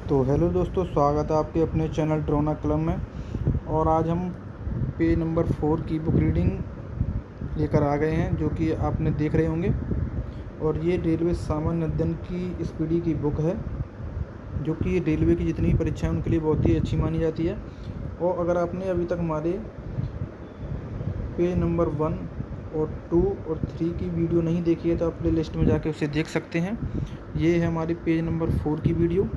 तो हेलो दोस्तों, स्वागत है आपके अपने चैनल ड्रोना क्लब में। और आज हम पेज नंबर 4 की बुक रीडिंग लेकर आ गए हैं, जो कि आपने देख रहे होंगे। और ये रेलवे सामान्य अध्ययन की स्पीडी की बुक है, जो कि रेलवे की जितनी भी परीक्षाएं उनके लिए बहुत ही अच्छी मानी जाती है। और अगर आपने अभी तक हमारे पेज नंबर 1 और 2 और 3 की वीडियो नहीं देखी है तो आप प्ले लिस्ट में जाके उसे देख सकते हैं। ये है हमारी पेज नंबर 4 की वीडियो,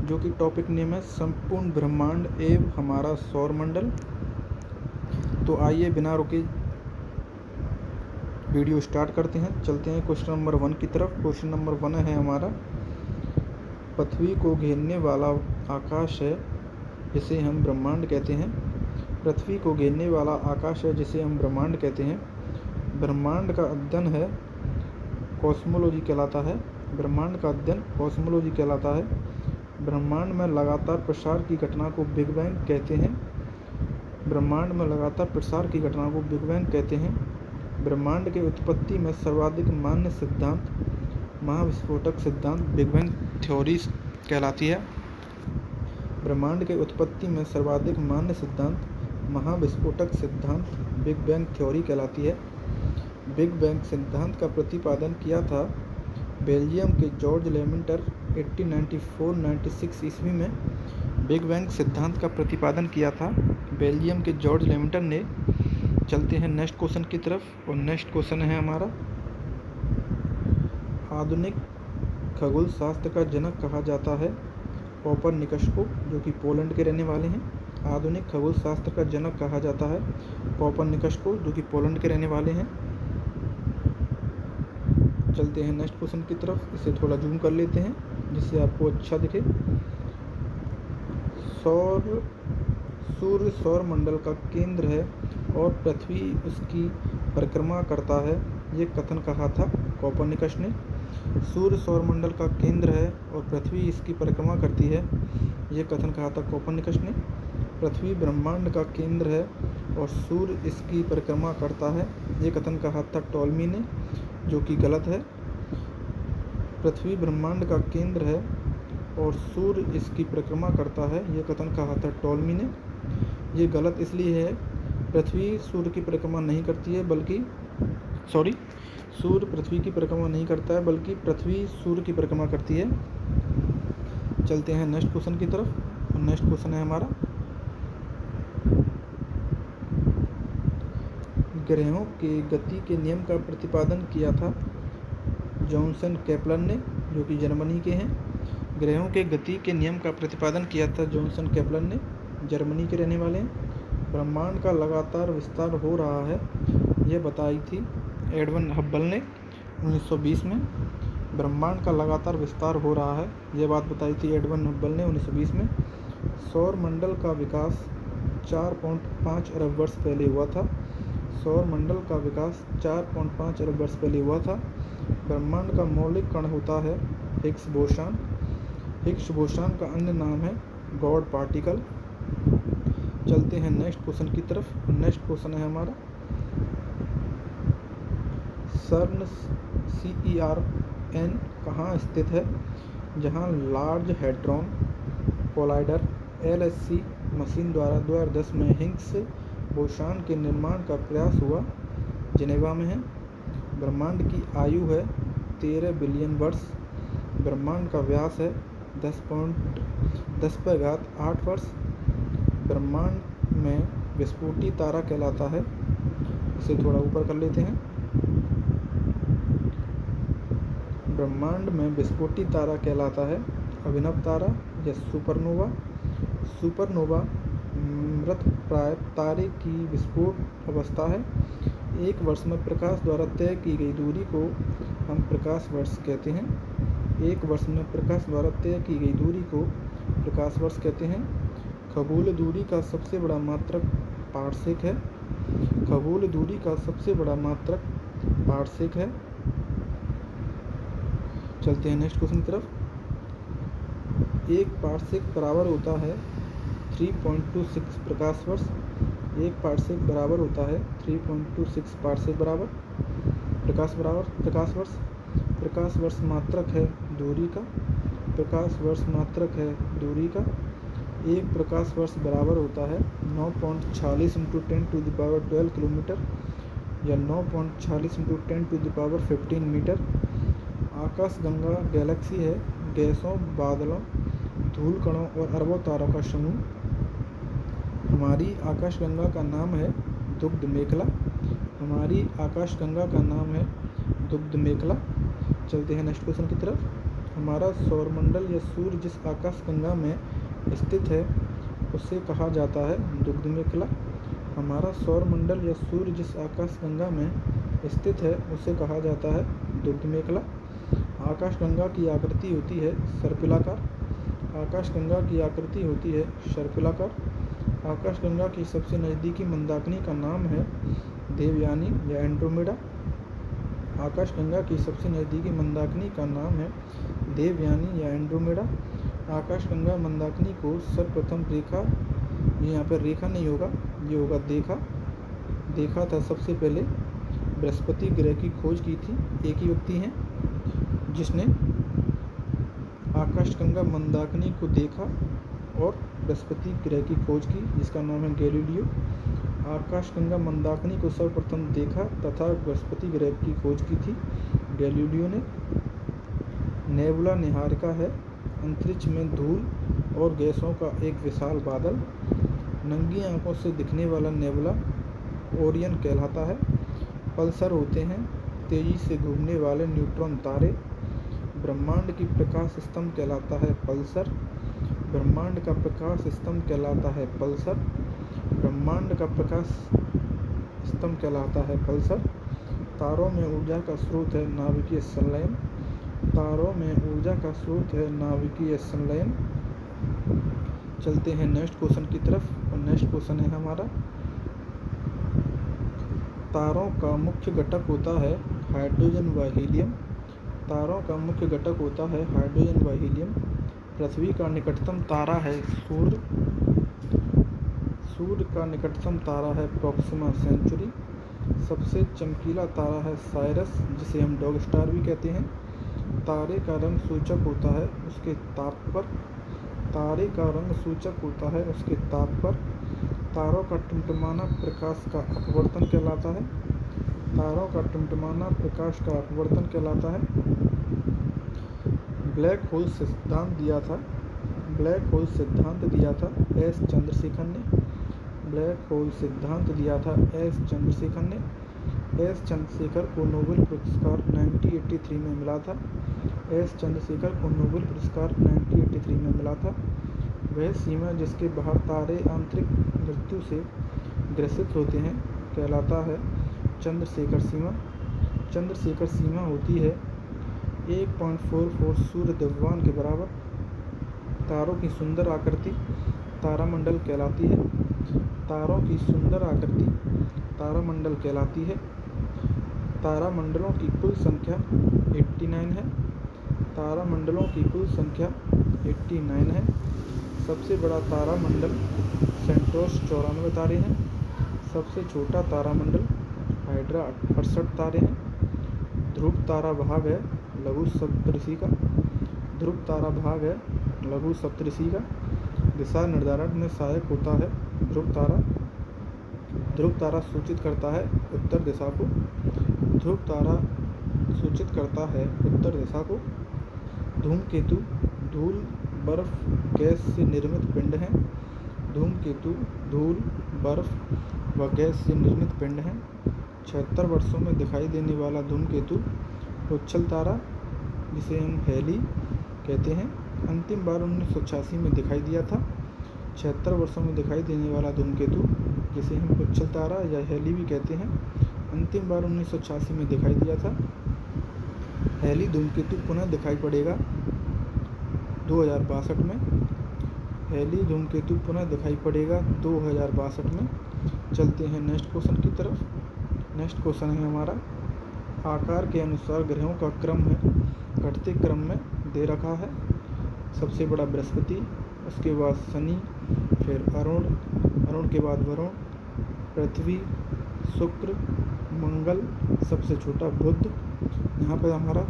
जो कि टॉपिक नेम है संपूर्ण ब्रह्मांड एवं हमारा सौर मंडल। तो आइए बिना रुके वीडियो स्टार्ट करते हैं। चलते हैं क्वेश्चन नंबर 1 की तरफ। क्वेश्चन नंबर 1 है हमारा, पृथ्वी को घेरने वाला आकाश है जिसे हम ब्रह्मांड कहते हैं। पृथ्वी को घेरने वाला आकाश है जिसे हम ब्रह्मांड कहते हैं। ब्रह्मांड का अध्ययन है कॉस्मोलॉजी कहलाता है। ब्रह्मांड का अध्ययन कॉस्मोलॉजी कहलाता है। ब्रह्मांड में लगातार प्रसार की घटना को बिग बैंग कहते हैं। ब्रह्मांड में लगातार प्रसार की घटना को बिग बैंग कहते हैं। ब्रह्मांड के उत्पत्ति में सर्वाधिक मान्य सिद्धांत महाविस्फोटक सिद्धांत बिग बैंग थ्योरी कहलाती है। ब्रह्मांड के उत्पत्ति में सर्वाधिक मान्य सिद्धांत महाविस्फोटक सिद्धांत बिग बैंग थ्योरी कहलाती है। बिग बैंग सिद्धांत का प्रतिपादन किया था बेल्जियम के जॉर्ज लेमेंटर 1894-96 ईस्वी में। बिग बैंग सिद्धांत का प्रतिपादन किया था बेल्जियम के जॉर्ज लेमेंटर ने। चलते हैं नेक्स्ट क्वेश्चन की तरफ। और नेक्स्ट क्वेश्चन है हमारा, आधुनिक खगोल शास्त्र का जनक कहा जाता है कोपरनिकस को, जो कि पोलैंड के रहने वाले हैं। आधुनिक खगोल शास्त्र का जनक कहा जाता है कोपरनिकस को, जो कि पोलैंड के रहने वाले हैं। चलते हैं नेक्स्ट क्वेश्चन की तरफ। इसे थोड़ा जूम कर लेते हैं जिससे आपको अच्छा दिखे। सूर्य सौर मंडल का केंद्र है और पृथ्वी उसकी परिक्रमा करता है, ये कथन कहा था कोपरनिकस ने। सूर्य सौर मंडल का केंद्र है और पृथ्वी इसकी परिक्रमा करती है, ये कथन कहा था कोपरनिकस ने। पृथ्वी ब्रह्मांड का केंद्र है और सूर्य इसकी परिक्रमा करता है, ये कथन कहा था टॉलमी ने, जो कि गलत है। पृथ्वी ब्रह्मांड का केंद्र है और सूर्य इसकी परिक्रमा करता है, ये कथन कहा था टॉलमी ने। ये गलत इसलिए है, पृथ्वी सूर्य की परिक्रमा नहीं करती है, बल्कि सूर्य पृथ्वी की परिक्रमा नहीं करता है, बल्कि पृथ्वी सूर्य की परिक्रमा करती है। चलते हैं नेक्स्ट क्वेश्चन की तरफ। और नेक्स्ट क्वेश्चन है हमारा, ग्रहों के गति के नियम का प्रतिपादन किया था जॉन्सन केपलर ने, जो कि जर्मनी के हैं। ग्रहों के गति के नियम का प्रतिपादन किया था जॉन्सन केपलर ने, जर्मनी के रहने वाले हैं। ब्रह्मांड का लगातार विस्तार हो रहा है, यह बताई थी एडविन हब्बल ने 1920 में। ब्रह्मांड का लगातार विस्तार हो रहा है, यह बात बताई थी एडविन हब्बल ने 1920 में। सौर मंडल का विकास 4.5 अरब वर्ष पहले हुआ था। सौर मंडल का विकास 4.5 अरब वर्ष पहले हुआ था। ब्रह्मांड का मौलिक कण होता है हिग्स बोसान। हिग्स बोसान का अन्य नाम है गॉड पार्टिकल। चलते हैं नेक्स्ट क्वेश्चन की तरफ। नेक्स्ट क्वेश्चन है हमारा, सर्न CERN कहाँ स्थित है? जहां large hadron collider LHC machine द्वारा 2010 में हिग्स बोसान के निर्माण का प्रयास हुआ, जिनेवा में है। ब्रह्मांड की आयु है 13 बिलियन वर्ष। ब्रह्मांड का व्यास है 10⁸ वर्ष। ब्रह्मांड में विस्फोटी तारा कहलाता है। इसे थोड़ा ऊपर कर लेते हैं। ब्रह्मांड में विस्फोटी तारा कहलाता है अभिनव तारा या सुपरनोवा। सुपरनोवा मृत प्राय तारे की विस्फोट अवस्था है। एक वर्ष में प्रकाश द्वारा तय की गई दूरी को हम प्रकाश वर्ष कहते हैं। एक वर्ष में प्रकाश द्वारा तय की गई दूरी को प्रकाश वर्ष कहते हैं। खगोल दूरी का सबसे बड़ा मात्रक पारसेक है। खगोल दूरी का सबसे बड़ा मात्रक पारसेक है। चलते हैं नेक्स्ट क्वेश्चन की तरफ। एक पारसेक बराबर होता है 3.26 प्रकाश वर्ष। एक पारसेक बराबर होता है 3.26 पारसेक बराबर प्रकाश वर्ष। प्रकाश वर्ष मात्रक है दूरी का प्रकाश वर्ष मात्रक है दूरी का। एक प्रकाश वर्ष बराबर होता है 9.46 × 10⁻12 किलोमीटर या 9.46 × 10⁻15 मीटर। आकाशगंगा गैलेक्सी है गैसों, बादलों, धूल कणों और अरबों तारों का समूह। हमारी आकाशगंगा का नाम है दुग्ध मेखला। हमारी आकाशगंगा का नाम है दुग्ध मेखला। चलते हैं नेक्स्ट क्वेश्चन की तरफ। हमारा सौरमंडल या सूर्य जिस आकाशगंगा में स्थित है उसे कहा जाता है दुग्ध मेखला। हमारा सौरमंडल या सूर्य जिस आकाशगंगा में स्थित है उसे कहा जाता है दुग्ध मेखला। आकाशगंगा की आकृति होती है सर्पिलाकार। आकाशगंगा की आकृति होती है सर्पिलाकार। आकाशगंगा की सबसे नज़दीकी मंदाकिनी का नाम है देवयानी या एंड्रोमेडा। आकाशगंगा की सबसे नज़दीकी मंदाकिनी का नाम है देवयानी या एंड्रोमेडा। आकाशगंगा मंदाकिनी को सर्वप्रथम रेखा, ये यहाँ पर रेखा नहीं होगा, ये होगा देखा था सबसे पहले बृहस्पति ग्रह की खोज की थी। एक ही व्यक्ति हैं जिसने आकाशगंगा मंदाकिनी को देखा और बृहस्पति ग्रह की खोज की, जिसका नाम है गैलीलियो। आकाशगंगा मंदाकिनी को सर्वप्रथम देखा तथा बृहस्पति ग्रह की खोज की थी गैलीलियो ने। नेबुला निहारिका है अंतरिक्ष में धूल और गैसों का एक विशाल बादल। नंगी आंखों से दिखने वाला नेबुला ओरियन कहलाता है। पल्सर होते हैं तेजी से घूमने वाले न्यूट्रॉन तारे। ब्रह्मांड की प्रकाश स्तंभ कहलाता है पल्सर। ब्रह्मांड का प्रकाश स्तंभ कहलाता है पल्सर। ब्रह्मांड का प्रकाश स्तंभ कहलाता है पल्सर। तारों में ऊर्जा का स्रोत है नाभिकीय संलयन। तारों में ऊर्जा का स्रोत है नाभिकीय संलयन। चलते हैं नेक्स्ट क्वेश्चन की तरफ और नेक्स्ट क्वेश्चन है हमारा, तारों का मुख्य घटक होता है हाइड्रोजन व हीलियम। तारों का मुख्य घटक होता है हाइड्रोजन व हीलियम। पृथ्वी का निकटतम तारा है सूर्य। सूर्य का निकटतम तारा है प्रोक्सिमा सेंचुरी। सबसे चमकीला तारा है साइरस, जिसे हम डॉग स्टार भी कहते हैं। तारे का रंग सूचक होता है उसके ताप पर। तारे का रंग सूचक होता है उसके ताप पर। तारों का टिमटिमाना प्रकाश का अपवर्तन कहलाता है। तारों का टिमटिमाना प्रकाश का अपवर्तन कहलाता है। ब्लैक होल सिद्धांत दिया था एस चंद्रशेखर ने। ब्लैक होल सिद्धांत दिया था एस चंद्रशेखर ने। एस चंद्रशेखर को नोबेल पुरस्कार 1983 में मिला था। एस चंद्रशेखर को नोबेल पुरस्कार 1983 में मिला था। वह सीमा जिसके बाहर तारे आंतरिक मृत्यु से ग्रसित होते हैं कहलाता है चंद्रशेखर सीमा। चंद्रशेखर सीमा होती है 1.44 सूर्य द्रव्यमान के बराबर। तारों की सुंदर आकृति तारामंडल कहलाती है। तारों की सुंदर आकृति तारामंडल कहलाती है। तारामंडलों की कुल संख्या 89 है। तारामंडलों की कुल संख्या 89 है। सबसे बड़ा तारामंडल सेंटोरस 94 तारे हैं। सबसे छोटा तारामंडल हाइड्रा 68 तारे हैं। ध्रुव तारा भाग है लघु सप्तऋषि का। ध्रुव तारा भाग है लघु सप्तऋषि का। दिशा निर्धारण में सहायक होता है ध्रुव तारा। ध्रुव तारा सूचित करता है उत्तर दिशा को। ध्रुव तारा सूचित करता है उत्तर दिशा को। धूमकेतु धूल, बर्फ, गैस से निर्मित पिंड हैं। धूमकेतु धूल, बर्फ व गैस से निर्मित पिंड हैं। 76 वर्षों में दिखाई देने वाला धूमकेतु उच्छल तारा, जिसे हम हेली कहते हैं, अंतिम बार 1986 में दिखाई दिया था। 76 वर्षों में दिखाई देने वाला धूमकेतु, जिसे हम उच्छल तारा या हेली भी कहते हैं, अंतिम बार 1986 में दिखाई दिया था। हेली धूमकेतु पुनः दिखाई पड़ेगा 2062 में। हेली धूमकेतु पुनः दिखाई पड़ेगा 2062 में। चलते हैं नेक्स्ट क्वेश्चन की तरफ। नेक्स्ट क्वेश्चन है हमारा, आकार के अनुसार ग्रहों का क्रम है घटते क्रम में दे रखा है। सबसे बड़ा बृहस्पति, उसके बाद शनि, फिर अरुण के बाद वरुण, पृथ्वी, शुक्र, मंगल, सबसे छोटा बुध। यहाँ पर हमारा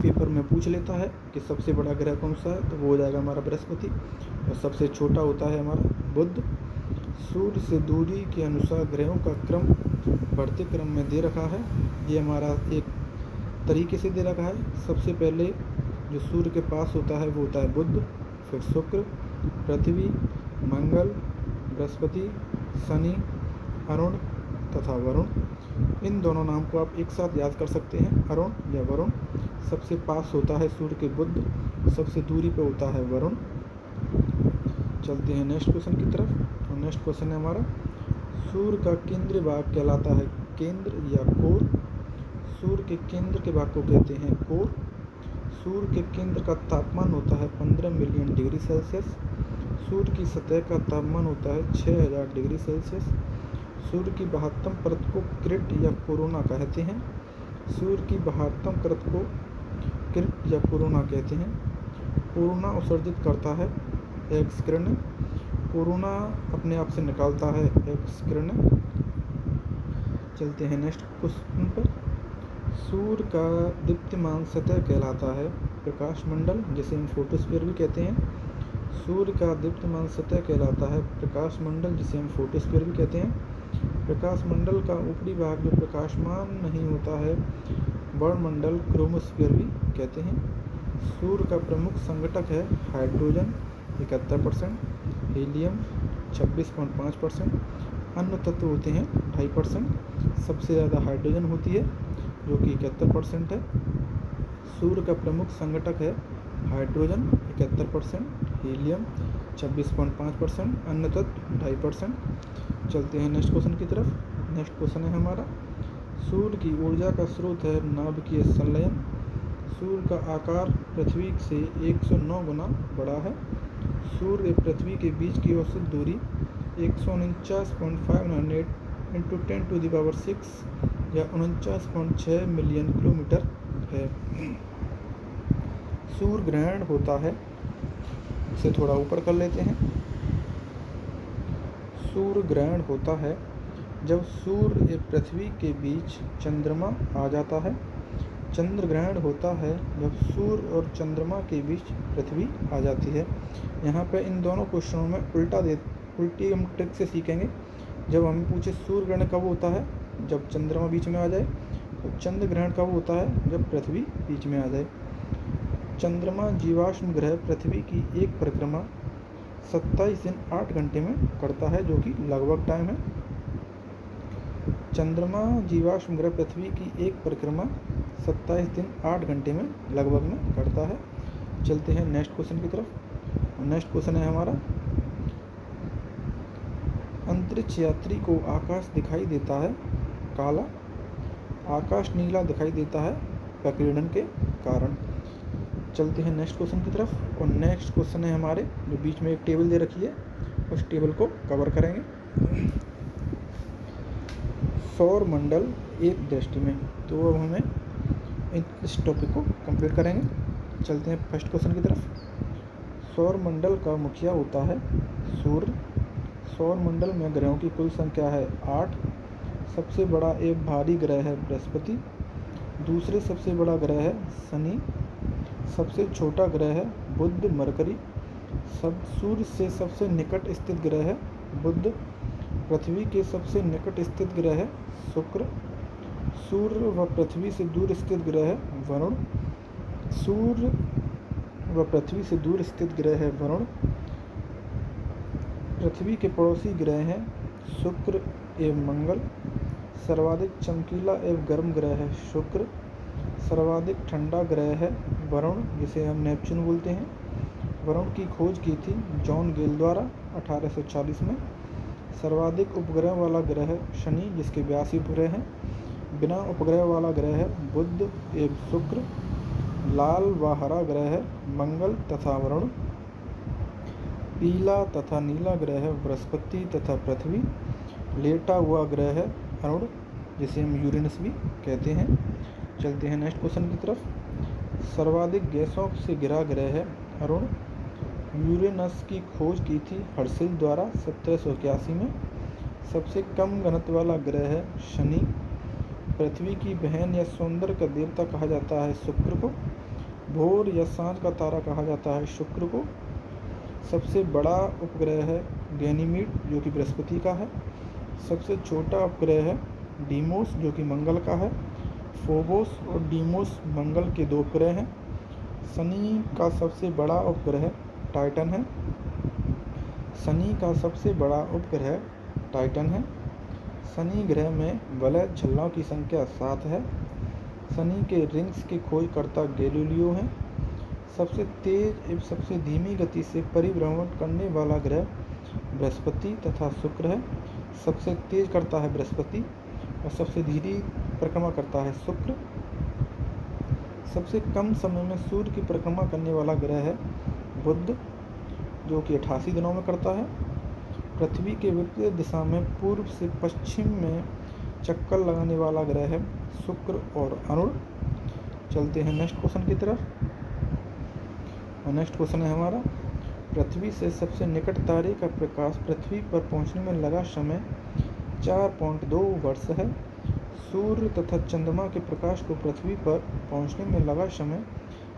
पेपर में पूछ लेता है कि सबसे बड़ा ग्रह कौन सा है, तो वो हो जाएगा हमारा बृहस्पति, और सबसे छोटा होता है हमारा बुध। सूर्य से दूरी के अनुसार ग्रहों का क्रम बढ़ते क्रम में दे रखा है। ये हमारा एक तरीके से दे रखा है। सबसे पहले जो सूर्य के पास होता है वो होता है बुध, फिर शुक्र, पृथ्वी, मंगल, बृहस्पति, शनि, अरुण तथा वरुण। इन दोनों नाम को आप एक साथ याद कर सकते हैं, अरुण या वरुण। सबसे पास होता है सूर्य के बुध, सबसे दूरी पे होता है वरुण। चलते हैं नेक्स्ट क्वेश्चन की तरफ। और नेक्स्ट क्वेश्चन है हमारा, सूर्य का केंद्रीय भाग कहलाता है केंद्र या कोर। सूर्य के केंद्र के भाग को कहते हैं कोर। सूर्य के केंद्र का तापमान होता है 15 मिलियन डिग्री सेल्सियस। सूर्य की सतह का तापमान होता है 6000 डिग्री सेल्सियस। सूर्य की बाह्यतम परत को क्रिट या कोरोना कहते हैं। सूर्य की बाह्यतम परत को क्रिट या कोरोना कहते हैं। कोरोना उत्सर्जित करता है एक्स किरण। कोरोना अपने आप से निकालता है एक्स किरण। चलते हैं नेक्स्ट क्वेश्चन पर। सूर्य का दीप्तिमान सतह कहलाता है प्रकाश मंडल, जिसे हम फोटोस्फीयर भी कहते हैं। सूर्य का दीप्तिमान सतह कहलाता है प्रकाश मंडल, जिसे हम फोटोस्फीयर भी कहते हैं। प्रकाश मंडल का ऊपरी भाग जो प्रकाशमान नहीं होता है वर्णमंडल क्रोमोस्फीयर भी कहते हैं। सूर्य का प्रमुख संघटक है हाइड्रोजन 71%, हीलियम 26.5%, अन्य तत्व होते हैं 2.5%। सबसे ज़्यादा हाइड्रोजन होती है जो कि 71% है। सूर्य का प्रमुख संघटक है हाइड्रोजन 71%, हीलियम 26.5%, अन्य तत्व 2.5%। चलते हैं नेक्स्ट क्वेश्चन की तरफ। नेक्स्ट क्वेश्चन है हमारा, सूर्य की ऊर्जा का स्रोत है नाभिकीय संलयन। सूर्य का आकार पृथ्वी से 109 गुना बड़ा है। सूर्य और पृथ्वी के बीच की औसत दूरी 149.598 × 10⁶ या 49.6 मिलियन किलोमीटर है। सूर्य ग्रहण होता है, इसे थोड़ा ऊपर कर लेते हैं। सूर्य ग्रहण होता है जब सूर्य और पृथ्वी के बीच चंद्रमा आ जाता है। चंद्र ग्रहण होता है जब सूर्य और चंद्रमा के बीच पृथ्वी आ जाती है। यहाँ पे इन दोनों क्वेश्चनों में उल्टी हम ट्रिक से सीखेंगे। जब हमें पूछे सूर्य ग्रहण कब होता है, जब चंद्रमा बीच में आ जाए, तो चंद्र ग्रहण कब होता है, जब पृथ्वी बीच में आ जाए। चंद्रमा जीवाश्म ग्रह पृथ्वी की एक परिक्रमा 27 दिन 8 घंटे में करता है, जो कि लगभग टाइम है। चंद्रमा जीवाश्म ग्रह पृथ्वी की एक परिक्रमा 27 दिन 8 घंटे में लगभग में करता है। चलते हैं नेक्स्ट क्वेश्चन की तरफ। नेक्स्ट क्वेश्चन है हमारा, अंतरिक्ष यात्री को आकाश दिखाई देता है काला, आकाश नीला दिखाई देता है प्रकीर्णन के कारण। चलते हैं नेक्स्ट क्वेश्चन की तरफ। और नेक्स्ट क्वेश्चन है हमारे, जो बीच में एक टेबल दे रखी है, उस टेबल को कवर करेंगे। सौर मंडल एक दृष्टि में। तो अब हमें इस टॉपिक को कंप्लीट करेंगे। चलते हैं फर्स्ट क्वेश्चन की तरफ। सौर मंडल का मुखिया होता है सूर्य। सौर मंडल में ग्रहों की कुल संख्या है 8। सबसे बड़ा एक भारी ग्रह है बृहस्पति। दूसरे सबसे बड़ा ग्रह है शनि। सबसे छोटा ग्रह है बुध मरकरी। सूर्य से सबसे निकट स्थित ग्रह है बुध। पृथ्वी के सबसे निकट स्थित ग्रह है शुक्र। सूर्य व पृथ्वी से दूर स्थित ग्रह है वरुण। सूर्य व पृथ्वी से दूर स्थित ग्रह है वरुण। पृथ्वी के पड़ोसी ग्रह हैं शुक्र एवं मंगल। सर्वाधिक चमकीला एवं गर्म ग्रह है शुक्र। सर्वाधिक ठंडा ग्रह है वरुण, जिसे हम नेपच्यून बोलते हैं। वरुण की खोज की थी जॉन गेल द्वारा 1840 में। सर्वाधिक उपग्रह वाला ग्रह है शनि, जिसके 82 उपग्रह हैं। बिना उपग्रह वाला ग्रह है बुध एवं शुक्र। लाल व हरा ग्रह है मंगल तथा वरुण। पीला तथा नीला ग्रह है बृहस्पति तथा पृथ्वी। लेटा हुआ ग्रह है अरुण, जिसे हम यूरेनस भी कहते हैं। चलते हैं नेक्स्ट क्वेश्चन की तरफ। सर्वाधिक गैसों से घिरा ग्रह है अरुण। यूरेनस की खोज की थी हर्शिल द्वारा 1781 में। सबसे कम घनत्व वाला ग्रह है शनि। पृथ्वी की बहन या सौंदर्य का देवता कहा जाता है शुक्र को। भोर या सांझ का तारा कहा जाता है शुक्र को। सबसे बड़ा उपग्रह है गैनीमीड जो कि बृहस्पति का है। सबसे छोटा उपग्रह है डीमोस जो कि मंगल का है। फोबोस और डीमोस मंगल के 2 उपग्रह हैं। शनि का सबसे बड़ा उपग्रह टाइटन है। शनि का सबसे बड़ा उपग्रह टाइटन है। शनि ग्रह में वलय छल्लों की संख्या 7 है। शनि के रिंग्स की खोजकर्ता गैलीलियो हैं। सबसे तेज एवं सबसे धीमी गति से परिभ्रमण करने वाला ग्रह बृहस्पति तथा शुक्र है। सबसे तेज करता है बृहस्पति और सबसे धीरे परिक्रमा करता है शुक्र। सबसे कम समय में सूर्य की परिक्रमा करने वाला ग्रह है बुध जो कि 88 दिनों में करता है। पृथ्वी के विपरीत दिशा में पूर्व से पश्चिम में चक्कर लगाने वाला ग्रह है शुक्र और अरुण। चलते हैं नेक्स्ट क्वेश्चन की तरफ। और नेक्स्ट क्वेश्चन है हमारा, पृथ्वी से सबसे निकट तारे का प्रकाश पृथ्वी पर पहुंचने में लगा समय 4.2 वर्ष है। सूर्य तथा चंद्रमा के प्रकाश को पृथ्वी पर पहुंचने में लगा समय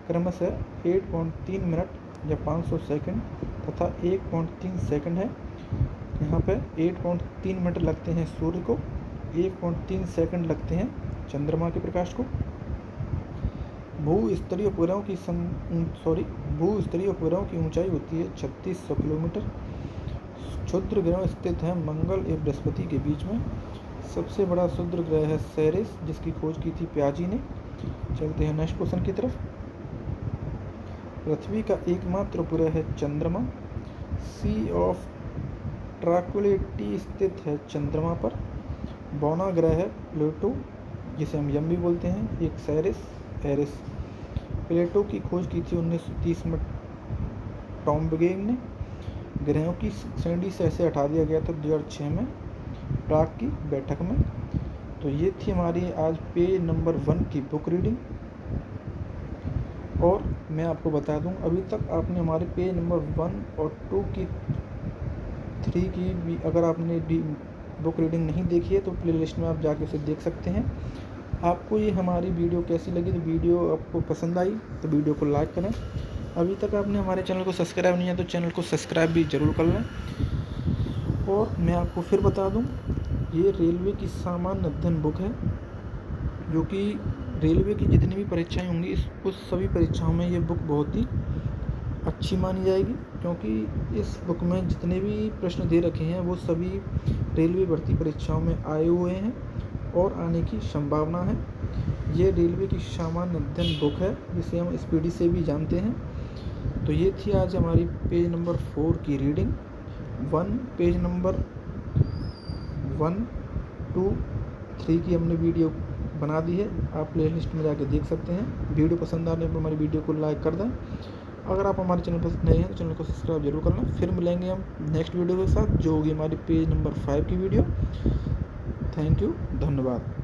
क्रमशः 8.3 मिनट या 500 सेकंड तथा 1.3 सेकंड है। यहाँ पे 8.3 मिनट लगते हैं सूर्य को, 1.3 सेकंड लगते हैं चंद्रमा के प्रकाश को। भूस्तरीय उपग्रहों की ऊंचाई होती है 3600 किलोमीटर। क्षुद्र ग्रह स्थित हैं मंगल एवं बृहस्पति के बीच में। सबसे बड़ा क्षुद्र ग्रह है सेरेस जिसकी खोज की थी प्याजी ने। चलते हैं नेक्स्ट क्वेश्चन की तरफ। पृथ्वी का एकमात्र उपग्रह है चंद्रमा। सी ऑफ ट्रैंक्विलिटी स्थित है चंद्रमा पर। बौना ग्रह है प्लूटो जिसे हम यम भी बोलते हैं। एक सेरेस एरिस। प्लेटो की खोज की थी 1930 में टॉम बिगेन ने। ग्रहों की श्रेणी से ऐसे हटा दिया गया था 2006 में प्राग की बैठक में। तो ये थी हमारी आज पेज नंबर 1 की बुक रीडिंग। और मैं आपको बता दूं, अभी तक आपने हमारे पेज नंबर 1 और 2 की 3 की भी अगर आपने बुक रीडिंग नहीं देखी है तो प्लेलिस्ट में आप जाके उसे देख सकते हैं। आपको ये हमारी वीडियो कैसी लगी, तो वीडियो आपको पसंद आई तो वीडियो को लाइक करें। अभी तक आपने हमारे चैनल को सब्सक्राइब नहीं है तो चैनल को सब्सक्राइब भी ज़रूर कर लें। और मैं आपको फिर बता दूं, ये रेलवे की सामान्य अध्ययन बुक है जो कि रेलवे की जितनी भी परीक्षाएं होंगी उस सभी परीक्षाओं में ये बुक बहुत ही अच्छी मानी जाएगी, क्योंकि इस बुक में जितने भी प्रश्न दे रखे हैं वो सभी रेलवे भर्ती परीक्षाओं में आए हुए हैं और आने की संभावना है। ये रेलवे की सामान्य अध्ययन बुक है जिसे हम स्पीडी से भी जानते हैं। तो ये थी आज हमारी पेज नंबर 4 की रीडिंग। पेज नंबर 1, 2, 3 की हमने वीडियो बना दी है। आप प्लेलिस्ट में जाके देख सकते हैं। वीडियो पसंद आने पर हमारी वीडियो को लाइक कर दें। अगर आप हमारे चैनल पर नए हैं तो चैनल को सब्सक्राइब जरूर कर लें। फिर मिलेंगे हम नेक्स्ट वीडियो के साथ जो होगी हमारी पेज नंबर 5 की वीडियो। थैंक यू, धन्यवाद।